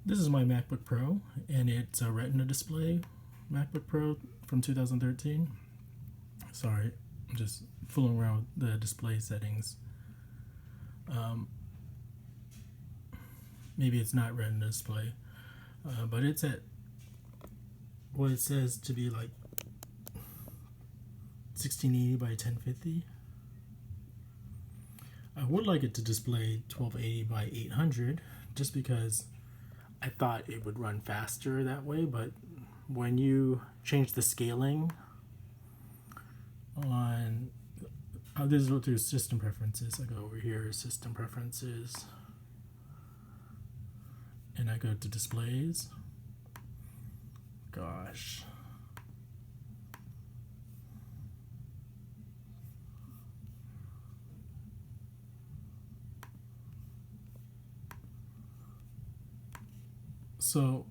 This is my MacBook Pro, and it's a retina display MacBook Pro from 2013. Sorry, I'm just fooling around with the display settings. Maybe it's not retina display, but it's at what it says to be like 1680 by 1050. I would like it to display 1280 by 800 just because I thought it would run faster that way, but when you change the scaling on this is through system preferences. I go over here, system preferences, and I go to displays. Gosh. So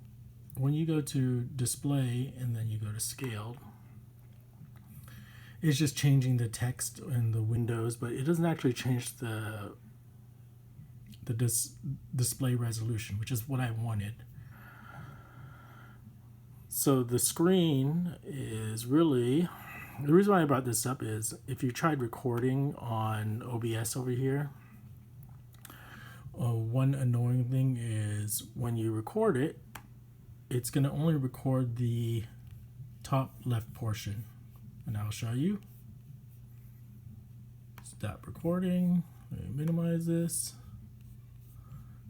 when you go to display and then you go to scale, it's just changing the text in the windows, but it doesn't actually change the display resolution, which is what I wanted. So the screen is really, the reason why I brought this up is if you tried recording on OBS over here, one annoying thing is when you record it, it's going to only record the top left portion. And I'll show you. Stop recording. Minimize this.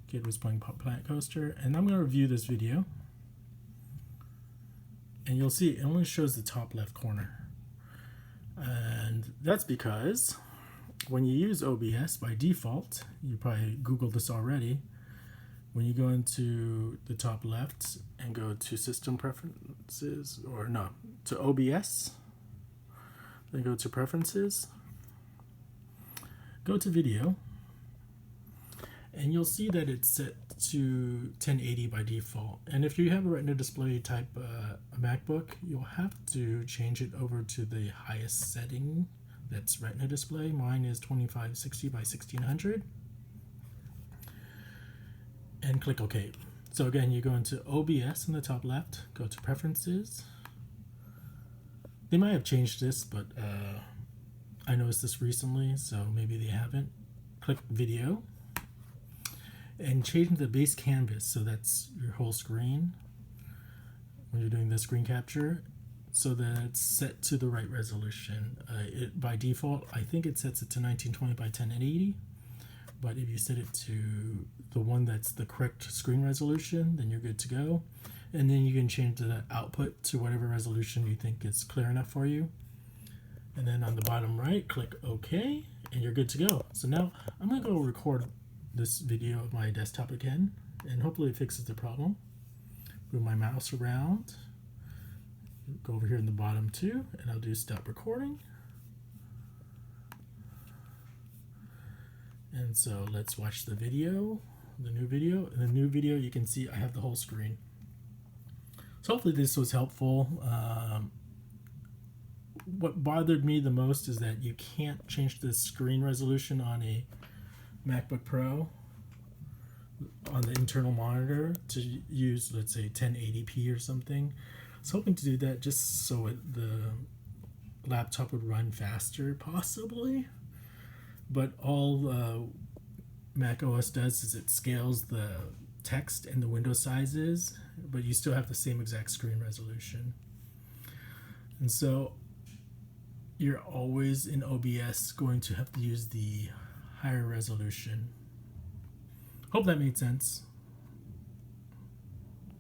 Kid was playing Planet Coaster. And I'm going to review this video. And you'll see it only shows the top left corner. And that's because when you use OBS by default, you probably Googled this already, when you go into the top left and go to system preferences, or no, to OBS, then go to preferences, go to video, and you'll see that it's set to 1080 by default. And if you have a retina display type MacBook, you'll have to change it over to the highest setting that's retina display. Mine is 2560 by 1600. And click OK. So again, you go into OBS in the top left, go to preferences. They might have changed this, but I noticed this recently, so maybe they haven't. Click video and change the base canvas, so that's your whole screen when you're doing the screen capture, so that it's set to the right resolution. By default, I think it sets it to 1920 by 1080, but if you set it to the one that's the correct screen resolution, then you're good to go. And then you can change the output to whatever resolution you think is clear enough for you. And then on the bottom right, click OK, and you're good to go. So now I'm going to go record this video of my desktop again, and hopefully it fixes the problem. Move my mouse around, go over here in the bottom too, and I'll do stop recording. And so let's watch the video, the new video. In the new video, you can see I have the whole screen. So hopefully this was helpful. What bothered me the most is that you can't change the screen resolution on a MacBook Pro on the internal monitor to use, let's say, 1080p or something. I was hoping to do that just so the laptop would run faster, possibly. But all Mac OS does is it scales the text and the window sizes, but you still have the same exact screen resolution. And so you're always in OBS going to have to use the higher resolution. Hope that made sense.